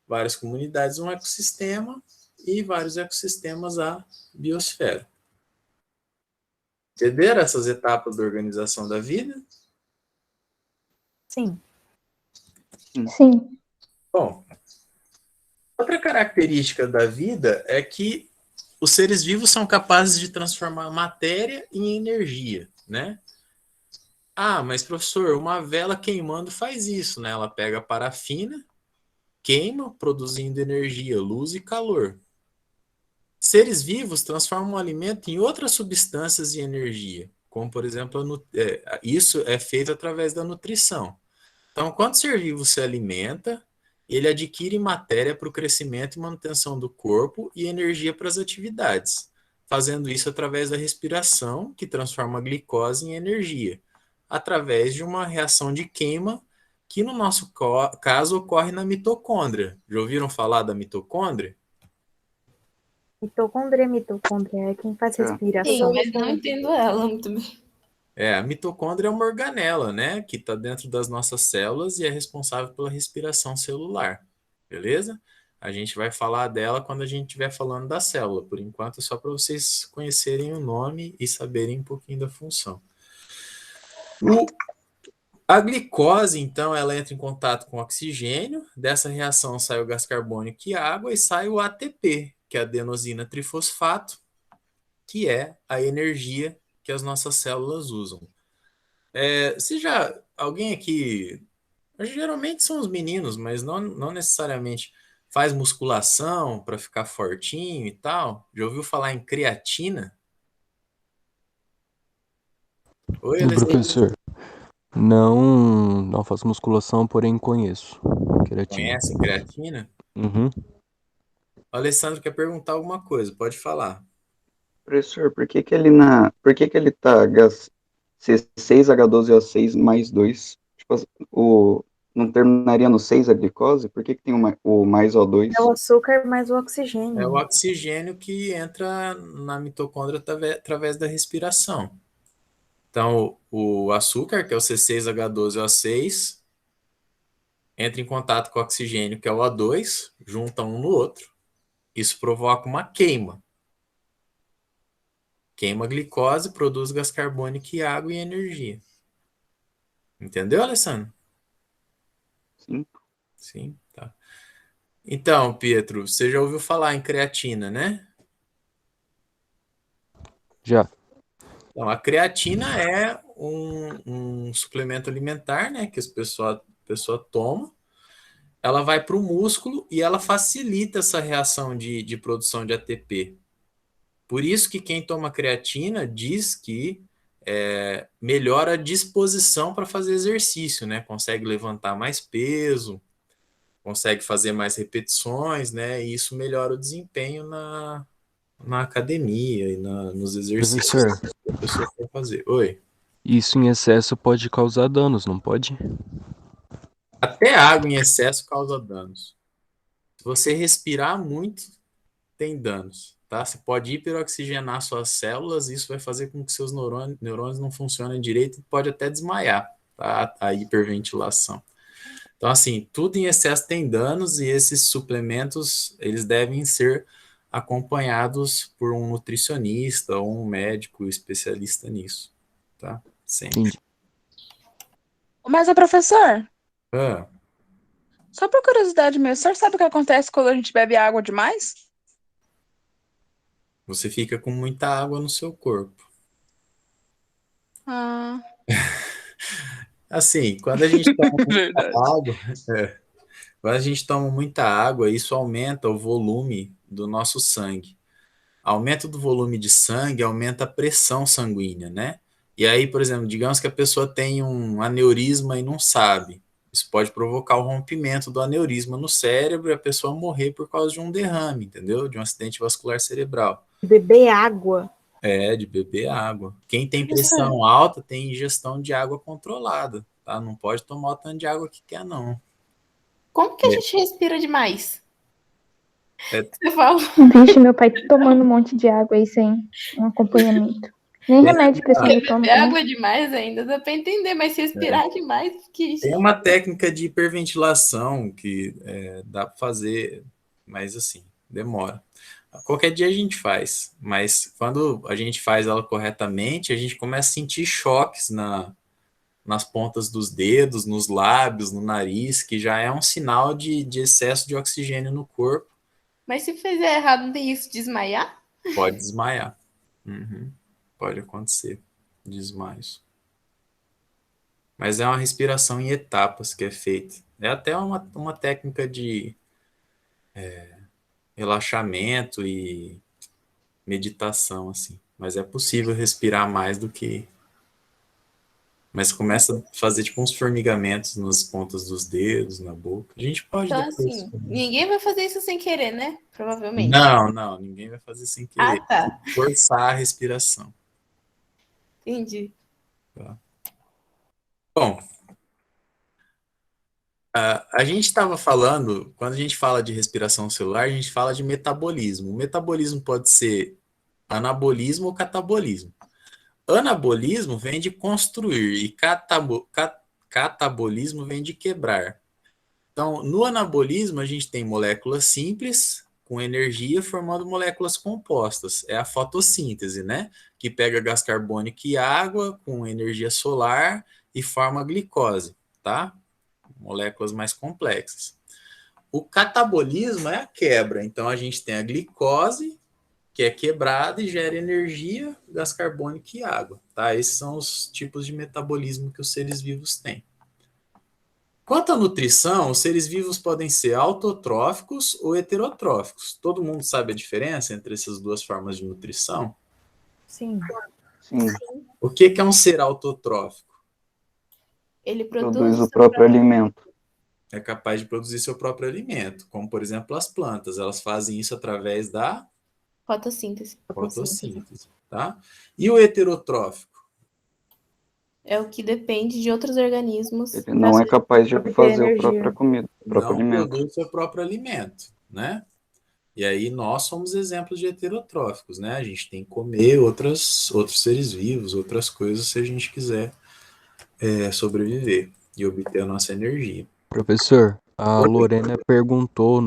Speaker 1: Várias comunidades, um ecossistema. E vários ecossistemas, a biosfera. Entenderam essas etapas da organização da vida?
Speaker 3: Sim.
Speaker 4: Sim.
Speaker 1: Bom, outra característica da vida é que os seres vivos são capazes de transformar matéria em energia, né? Ah, mas professor, uma vela queimando faz isso, né? Ela pega a parafina, queima, produzindo energia, luz e calor. Seres vivos transformam o alimento em outras substâncias e energia, como, por exemplo, isso é feito através da nutrição. Então, quando o ser vivo se alimenta, ele adquire matéria para o crescimento e manutenção do corpo e energia para as atividades, fazendo isso através da respiração, que transforma a glicose em energia, através de uma reação de queima, que no nosso caso ocorre na mitocôndria. Já ouviram falar da mitocôndria?
Speaker 3: Mitocôndria é quem faz respiração.
Speaker 11: Sim, mas não entendo ela muito bem.
Speaker 1: A mitocôndria é uma organela, né, que está dentro das nossas células e é responsável pela respiração celular, beleza? A gente vai falar dela quando a gente estiver falando da célula. Por enquanto é só para vocês conhecerem o nome e saberem um pouquinho da função. A glicose, então, ela entra em contato com o oxigênio. Dessa reação sai o gás carbônico e água e sai o ATP, que é a adenosina trifosfato, que é a energia que as nossas células usam. Alguém aqui Geralmente são os meninos, mas não necessariamente. Faz musculação para ficar fortinho e tal. Já ouviu falar em creatina? Oi, Alessandro.
Speaker 13: Professor, não faço musculação, porém conheço creatina.
Speaker 1: Conhece creatina?
Speaker 13: Uhum.
Speaker 1: O Alessandro quer perguntar alguma coisa, pode falar.
Speaker 7: Professor, por que que ele tá C6H12O6 mais 2? Tipo, não terminaria no 6 a glicose? Por que que tem o mais O2?
Speaker 3: É o açúcar mais o
Speaker 1: É o
Speaker 3: oxigênio.
Speaker 1: oxigênio que entra na mitocôndria através da respiração. Então, o açúcar, que é o C6H12O6, entra em contato com o oxigênio, que é o O2, junta um no outro. Isso provoca uma queima. Queima a glicose, produz gás carbônico e água e energia. Entendeu, Alessandro?
Speaker 7: Sim.
Speaker 1: Sim, tá. Então, Pietro, você já ouviu falar em creatina, né?
Speaker 13: Já.
Speaker 1: Então, a creatina é um suplemento alimentar, né, que a pessoa toma. Ela vai para o músculo e ela facilita essa reação de produção de ATP. Por isso que quem toma creatina diz que melhora a disposição para fazer exercício, né? Consegue levantar mais peso, consegue fazer mais repetições, né? E isso melhora o desempenho na academia e nos exercícios
Speaker 13: Professor,
Speaker 1: que a pessoa for fazer. Oi.
Speaker 13: isso em excesso pode causar danos, não pode?
Speaker 1: Até água em excesso causa danos. Se você respirar muito, tem danos, tá? Você pode hiperoxigenar suas células, isso vai fazer com que seus neurônios não funcionem direito e pode até desmaiar, tá? A hiperventilação. Então, assim, tudo em excesso tem danos e esses suplementos, eles devem ser acompanhados por um nutricionista ou um médico especialista nisso, tá? Sempre.
Speaker 13: Entendi.
Speaker 12: Mas, professor,
Speaker 1: Ah,
Speaker 12: só por curiosidade mesmo, o senhor sabe o que acontece quando a gente bebe água demais?
Speaker 1: você fica com muita água no seu corpo.
Speaker 12: Ah,
Speaker 1: Assim, quando a gente toma muita
Speaker 12: verdade.
Speaker 1: água, quando a gente toma muita água, isso aumenta o volume do nosso sangue. Aumento do volume de sangue aumenta a pressão sanguínea, né? E aí, por exemplo, digamos que a pessoa tem um aneurisma e não sabe. Isso pode provocar o rompimento do aneurisma no cérebro e a pessoa morrer por causa de um derrame, entendeu? De um acidente vascular cerebral.
Speaker 3: Beber água.
Speaker 1: De beber água. Quem tem
Speaker 12: Professor,
Speaker 1: pressão alta tem ingestão de água controlada, tá? Não pode tomar o tanto de água que quer, não.
Speaker 11: Como que a
Speaker 1: É.
Speaker 11: gente respira demais?
Speaker 1: É.
Speaker 11: Você fala.
Speaker 4: Vixe, meu pai tomando um monte de água aí sem um acompanhamento. Nem remédio precisa
Speaker 11: Beber
Speaker 4: tomar.
Speaker 11: água demais ainda dá pra entender, mas se respirar demais, que
Speaker 1: Tem uma técnica de hiperventilação que dá para fazer, mas assim, demora. Qualquer dia a gente faz, mas quando a gente faz ela corretamente, a gente começa a sentir choques nas pontas dos dedos, nos lábios, no nariz, que já é um sinal de excesso de oxigênio no corpo.
Speaker 11: Mas se fizer errado, não tem isso de desmaiar?
Speaker 1: Pode desmaiar. Uhum. Pode acontecer desmaios. Mas é uma respiração em etapas que é feita. É até uma técnica de relaxamento e meditação, assim. Mas é possível respirar mais do que... Mas começa a fazer tipo uns formigamentos nas pontas dos dedos, na boca. A gente pode
Speaker 11: Então,
Speaker 1: depois...
Speaker 11: assim, ninguém vai fazer isso sem querer, né? Provavelmente.
Speaker 1: Não, ninguém vai fazer sem querer.
Speaker 11: tá.
Speaker 1: Forçar a respiração.
Speaker 11: Entendi.
Speaker 1: Tá? Bom, a gente estava falando, quando a gente fala de respiração celular, a gente fala de metabolismo. O metabolismo pode ser anabolismo ou catabolismo. Anabolismo vem de construir e catabolismo vem de quebrar. Então, no anabolismo, a gente tem moléculas simples com energia formando moléculas compostas. É a fotossíntese, né? Que pega gás carbônico e água com energia solar e forma glicose, tá? Moléculas mais complexas. O catabolismo é a quebra. Então, a gente tem a glicose, que é quebrada e gera energia, gás carbônico e água, tá? Esses são os tipos de metabolismo que os seres vivos têm. Quanto à nutrição, os seres vivos podem ser autotróficos ou heterotróficos. Todo mundo sabe a diferença entre essas duas formas de nutrição?
Speaker 3: Sim.
Speaker 7: Sim,
Speaker 1: O que é um ser autotrófico?
Speaker 11: Ele
Speaker 7: produz o próprio alimento.
Speaker 1: É capaz de produzir seu próprio alimento, como, por exemplo, as plantas. Elas fazem isso através da
Speaker 11: fotossíntese.
Speaker 1: fotossíntese, tá? E o heterotrófico?
Speaker 11: É o que depende de outros organismos.
Speaker 7: Ele não é capaz de fazer a própria comida, o próprio
Speaker 1: Não
Speaker 7: alimento.
Speaker 1: produz seu próprio alimento, né? E aí nós somos exemplos de heterotróficos, né? A gente tem que comer outros seres vivos, outras coisas, se a gente quiser sobreviver e obter a nossa energia.
Speaker 13: Professor, a Lorena perguntou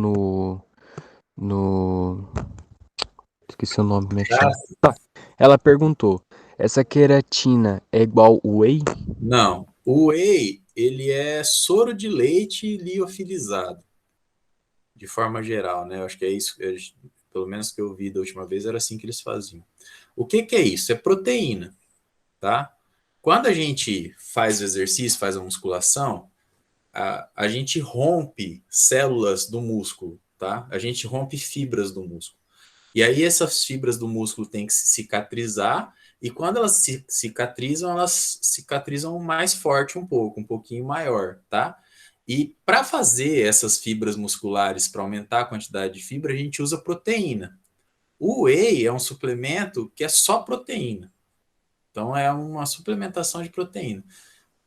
Speaker 13: esqueci o nome, como é que chama? Tá. Ela perguntou, essa queratina é igual whey?
Speaker 1: Não. O whey, ele é soro de leite liofilizado, de forma geral, né? Eu acho que é isso, pelo menos que eu vi da última vez, era assim que eles faziam. O que é isso? É proteína, tá? Quando a gente faz o exercício, faz a musculação, a gente rompe células do músculo, tá? A gente rompe fibras do músculo. E aí essas fibras do músculo têm que se cicatrizar, e quando elas se cicatrizam, elas cicatrizam mais forte um pouquinho maior, tá? E para fazer essas fibras musculares, para aumentar a quantidade de fibra, a gente usa proteína. O whey é um suplemento que é só proteína. Então é uma suplementação de proteína.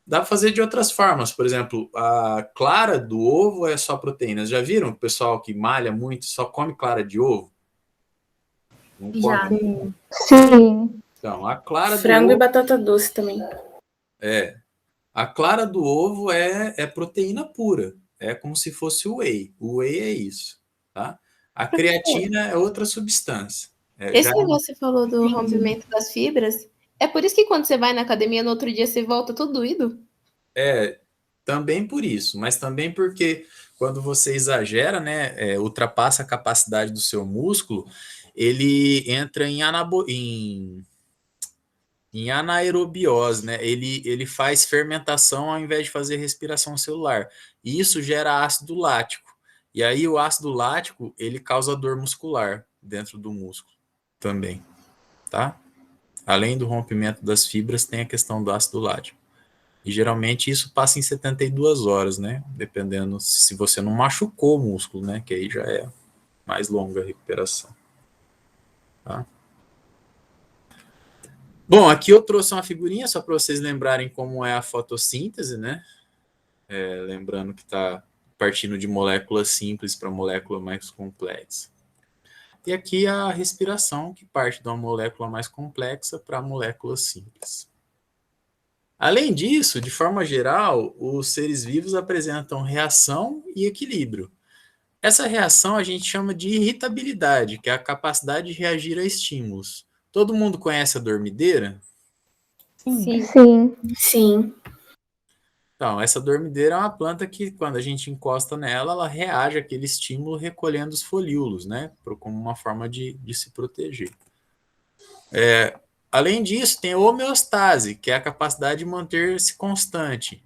Speaker 1: Dá para fazer de outras formas. Por exemplo, a clara do ovo é só proteínas. Já viram o pessoal que malha muito só come clara de ovo? Não
Speaker 9: Já.
Speaker 1: come.
Speaker 4: Sim.
Speaker 1: Então, a clara
Speaker 5: Frango
Speaker 1: do
Speaker 5: e
Speaker 1: ovo
Speaker 5: batata doce também.
Speaker 1: a clara do ovo é proteína pura. É como se fosse o whey. O whey é isso, tá? A creatina é outra substância.
Speaker 11: Esse negócio que você falou do rompimento das fibras, é por isso que quando você vai na academia no outro dia você volta todo doído?
Speaker 1: Também por isso, mas também porque quando você exagera, né, ultrapassa a capacidade do seu músculo, ele entra em anaerobiose, né? Ele faz fermentação ao invés de fazer respiração celular. E isso gera ácido lático. E aí o ácido lático, ele causa dor muscular dentro do músculo também, tá? Além do rompimento das fibras, tem a questão do ácido lático. E geralmente isso passa em 72 horas, né? Dependendo se você não machucou o músculo, né? Que aí já é mais longa a recuperação. Tá? Bom, aqui eu trouxe uma figurinha só para vocês lembrarem como é a fotossíntese, né? Lembrando que está partindo de moléculas simples para molécula mais complexa. E aqui a respiração, que parte de uma molécula mais complexa para moléculas simples. Além disso, de forma geral, os seres vivos apresentam reação e equilíbrio. Essa reação a gente chama de irritabilidade, que é a capacidade de reagir a estímulos. Todo mundo conhece a dormideira?
Speaker 4: Sim.
Speaker 5: Sim.
Speaker 1: Então, essa dormideira é uma planta que, quando a gente encosta nela, ela reage àquele estímulo recolhendo os folíolos, né? Como uma forma de se proteger. Além disso, tem a homeostase, que é a capacidade de manter-se constante.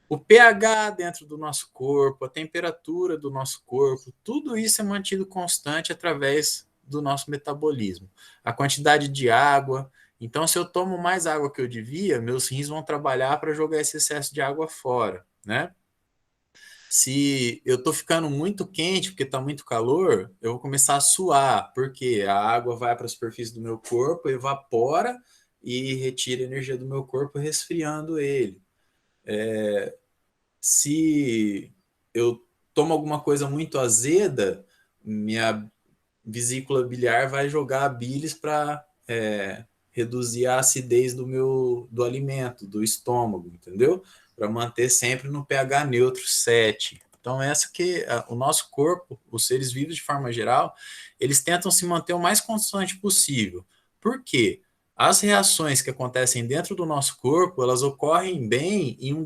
Speaker 1: O pH dentro do nosso corpo, a temperatura do nosso corpo, tudo isso é mantido constante através do nosso metabolismo. A quantidade de água. Então, se eu tomo mais água que eu devia, meus rins vão trabalhar para jogar esse excesso de água fora, né? Se eu estou ficando muito quente, porque está muito calor, eu vou começar a suar, porque a água vai para a superfície do meu corpo, evapora e retira a energia do meu corpo, resfriando ele. Se eu tomo alguma coisa muito azeda, minha vesícula biliar vai jogar a bilis para reduzir a acidez do alimento, do estômago, entendeu? Para manter sempre no pH neutro 7. Então, o nosso corpo, os seres vivos de forma geral, eles tentam se manter o mais constante possível. Por quê? As reações que acontecem dentro do nosso corpo, elas ocorrem bem em uma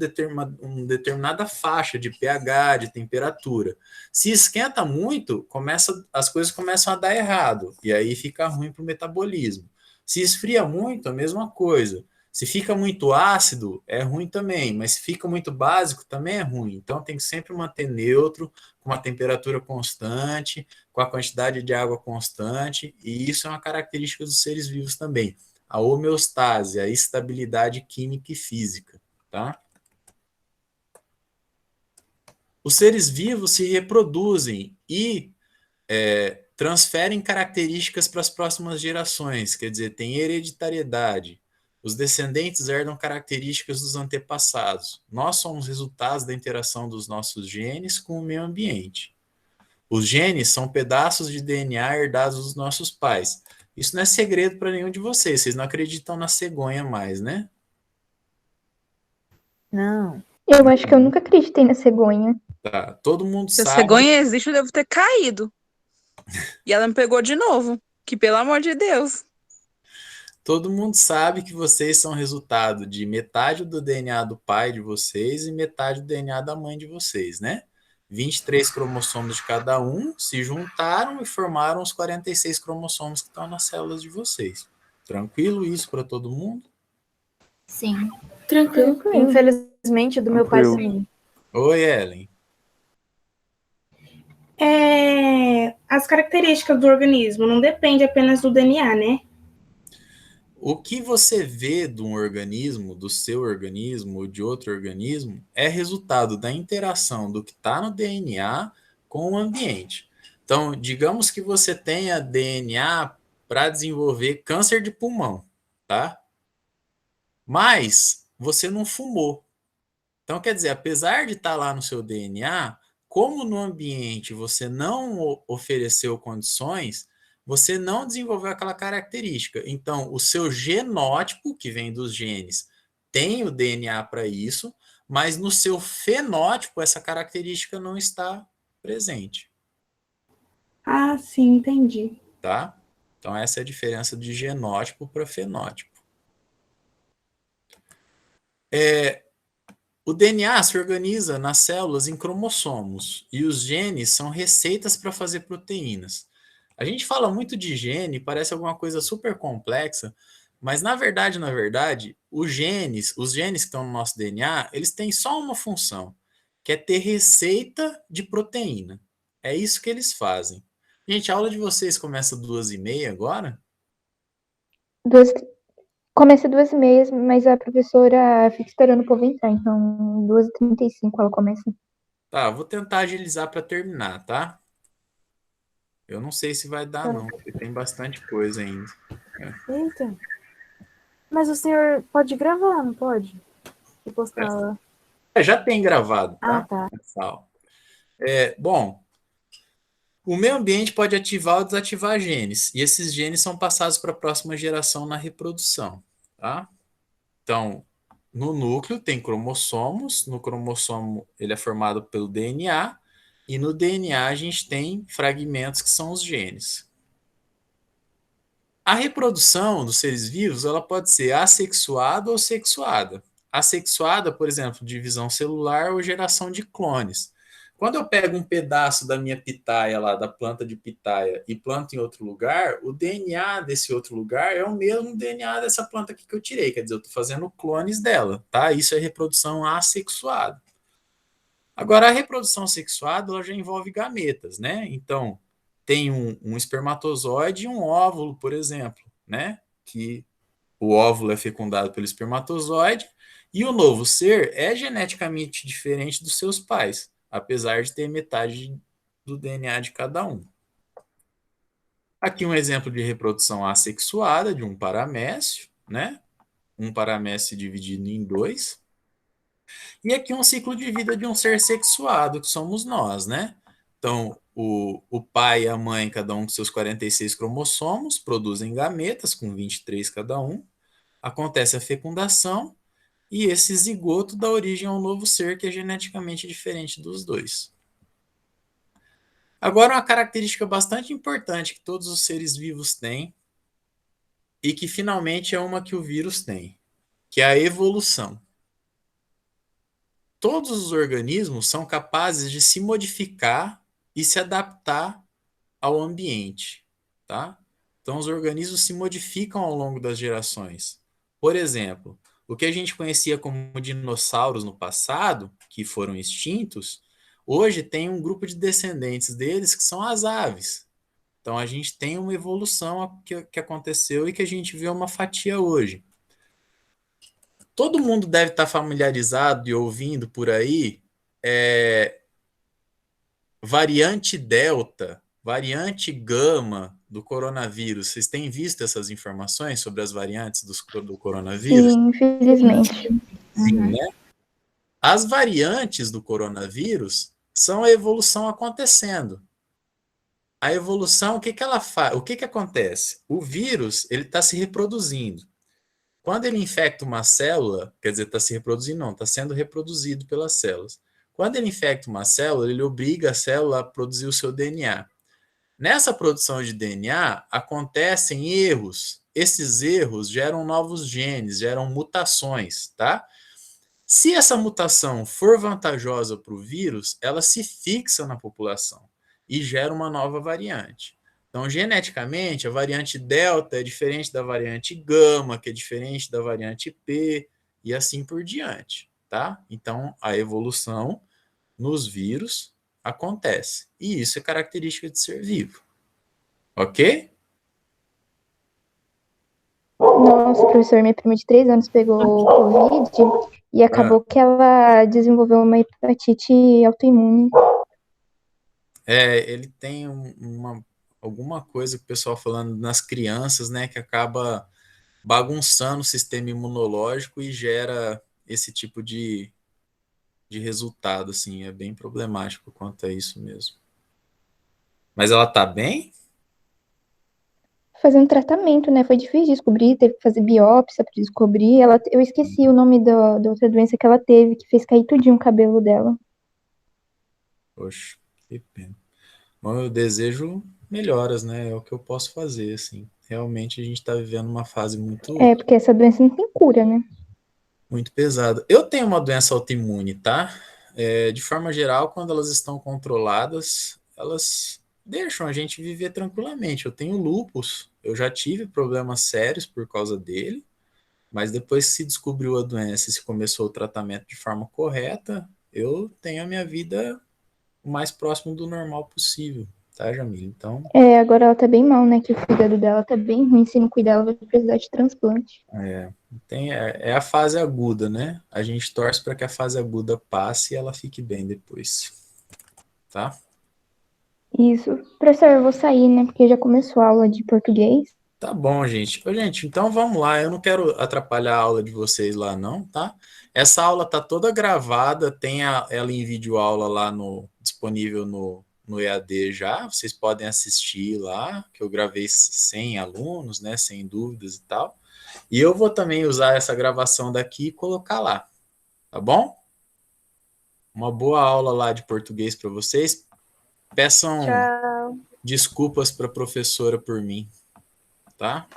Speaker 1: determinada faixa de pH, de temperatura. Se esquenta muito, as coisas começam a dar errado, e aí fica ruim para o metabolismo. Se esfria muito, a mesma coisa. Se fica muito ácido, é ruim também, mas se fica muito básico, também é ruim. Então tem que sempre manter neutro, com uma temperatura constante, com a quantidade de água constante, e isso é uma característica dos seres vivos também. A homeostase, a estabilidade química e física, tá? Os seres vivos se reproduzem e transferem características para as próximas gerações, quer dizer, tem hereditariedade. Os descendentes herdam características dos antepassados. Nós somos resultados da interação dos nossos genes com o meio ambiente. Os genes são pedaços de DNA herdados dos nossos pais. Isso não é segredo para nenhum de vocês. Vocês não acreditam na cegonha mais, né?
Speaker 3: Não.
Speaker 4: Eu acho que eu nunca acreditei na cegonha.
Speaker 1: Tá. Todo mundo
Speaker 12: Se a
Speaker 1: sabe.
Speaker 12: cegonha existe, eu devo ter caído. E ela me pegou de novo. Que pelo amor de Deus.
Speaker 1: Todo mundo sabe que vocês são resultado de metade do DNA do pai de vocês e metade do DNA da mãe de vocês, né? 23 cromossomos de cada um se juntaram e formaram os 46 cromossomos que estão nas células de vocês. Tranquilo isso para todo mundo?
Speaker 9: Sim.
Speaker 5: Tranquilo.
Speaker 3: Infelizmente, do meu pai também.
Speaker 1: Oi, Ellen.
Speaker 14: As características do organismo não dependem apenas do DNA, né?
Speaker 1: O que você vê de um organismo, do seu organismo ou de outro organismo, é resultado da interação do que está no DNA com o ambiente. Então, digamos que você tenha DNA para desenvolver câncer de pulmão, tá? Mas você não fumou. Então, quer dizer, apesar de estar lá no seu DNA, como no ambiente você não ofereceu condições, você não desenvolveu aquela característica. Então, o seu genótipo, que vem dos genes, tem o DNA para isso, mas no seu fenótipo essa característica não está presente.
Speaker 14: Ah, sim, entendi.
Speaker 1: Tá? Então, essa é a diferença de genótipo para fenótipo. O DNA se organiza nas células em cromossomos, e os genes são receitas para fazer proteínas. A gente fala muito de gene, parece alguma coisa super complexa, mas na verdade, os genes que estão no nosso DNA, eles têm só uma função, que é ter receita de proteína. É isso que eles fazem. Gente, a aula de vocês começa 2h30 agora?
Speaker 4: Começa 2h30, mas a professora fica esperando o povo entrar, então 2h35 ela começa.
Speaker 1: Tá, vou tentar agilizar para terminar, tá? Eu não sei se vai dar, não, porque tem bastante coisa ainda.
Speaker 3: Eita. Mas o senhor pode gravar, não pode? E postar lá.
Speaker 1: Já tem gravado, tá?
Speaker 3: Ah, tá.
Speaker 1: Bom, o meio ambiente pode ativar ou desativar genes, e esses genes são passados para a próxima geração na reprodução, tá? Então, no núcleo tem cromossomos, no cromossomo ele é formado pelo DNA, e no DNA a gente tem fragmentos que são os genes. A reprodução dos seres vivos ela pode ser assexuada ou sexuada. Assexuada, por exemplo, divisão celular ou geração de clones. Quando eu pego um pedaço da minha pitaia lá, da planta de pitaia, e planto em outro lugar, o DNA desse outro lugar é o mesmo DNA dessa planta aqui que eu tirei. Quer dizer, eu estou fazendo clones dela, tá? Isso é reprodução assexuada. Agora, a reprodução sexuada ela já envolve gametas, né? Então, tem um espermatozoide e um óvulo, por exemplo, né? Que o óvulo é fecundado pelo espermatozoide e o novo ser é geneticamente diferente dos seus pais, apesar de ter metade do DNA de cada um. Aqui um exemplo de reprodução assexuada de um paramécio, né? Um paramécio dividido em 2. E aqui um ciclo de vida de um ser sexuado, que somos nós, né? Então, o pai e a mãe, cada um com seus 46 cromossomos, produzem gametas com 23 cada um. Acontece a fecundação e esse zigoto dá origem a um novo ser que é geneticamente diferente dos dois. Agora, uma característica bastante importante que todos os seres vivos têm e que finalmente é uma que o vírus tem, que é a evolução. Todos os organismos são capazes de se modificar e se adaptar ao ambiente, tá? Então, os organismos se modificam ao longo das gerações. Por exemplo, o que a gente conhecia como dinossauros no passado, que foram extintos, hoje tem um grupo de descendentes deles que são as aves. Então a gente tem uma evolução que aconteceu e que a gente vê uma fatia hoje. Todo mundo deve estar familiarizado e ouvindo por aí variante Delta, variante Gama do coronavírus. Vocês têm visto essas informações sobre as variantes do coronavírus?
Speaker 4: Sim, infelizmente.
Speaker 1: Sim, né? As variantes do coronavírus são a evolução acontecendo. A evolução, o que ela faz? O que acontece? O vírus, ele está se reproduzindo. Quando ele infecta uma célula, quer dizer, está se reproduzindo, não, está sendo reproduzido pelas células. Quando ele infecta uma célula, ele obriga a célula a produzir o seu DNA. Nessa produção de DNA, acontecem erros. Esses erros geram novos genes, geram mutações, tá? Se essa mutação for vantajosa para o vírus, ela se fixa na população e gera uma nova variante. Então, geneticamente, a variante Delta é diferente da variante Gama, que é diferente da variante P, e assim por diante, tá? Então, a evolução nos vírus acontece. E isso é característica de ser vivo. Ok?
Speaker 4: Nossa, professor, minha prima de 3 anos pegou Covid e acabou que ela desenvolveu uma hepatite autoimune.
Speaker 1: Ele tem alguma coisa que o pessoal falando nas crianças, né, que acaba bagunçando o sistema imunológico e gera esse tipo de resultado, assim, é bem problemático quanto a isso mesmo. Mas ela tá bem?
Speaker 4: Fazendo tratamento, né? Foi difícil descobrir, teve que fazer biópsia para descobrir. Eu esqueci o nome da outra doença que ela teve, que fez cair tudinho o cabelo dela.
Speaker 1: Poxa, que pena. Bom, eu desejo melhoras, né? É o que eu posso fazer, assim. Realmente a gente tá vivendo uma fase muito
Speaker 4: Porque essa doença não tem cura, né?
Speaker 1: muito pesada. Eu tenho uma doença autoimune, tá? De forma geral, quando elas estão controladas, elas deixam a gente viver tranquilamente. Eu tenho lúpus, eu já tive problemas sérios por causa dele, mas depois que se descobriu a doença e se começou o tratamento de forma correta, eu tenho a minha vida o mais próximo do normal possível, tá, Jamila? Então,
Speaker 4: Agora ela tá bem mal, né? Que o fígado dela tá bem ruim. Se não cuidar, ela vai precisar de transplante.
Speaker 1: é a fase aguda, né? A gente torce para que a fase aguda passe e ela fique bem depois, tá?
Speaker 4: Isso. Professor, eu vou sair, né? Porque já começou a aula de português.
Speaker 1: Tá bom, gente. Gente, então vamos lá. Eu não quero atrapalhar a aula de vocês lá, não, tá? Essa aula tá toda gravada, tem ela em videoaula lá disponível no EAD já. Vocês podem assistir lá, que eu gravei sem alunos, né? Sem dúvidas e tal. E eu vou também usar essa gravação daqui e colocar lá, tá bom? Uma boa aula lá de português para vocês. Peçam
Speaker 3: Tchau.
Speaker 1: desculpas para a professora por mim, tá?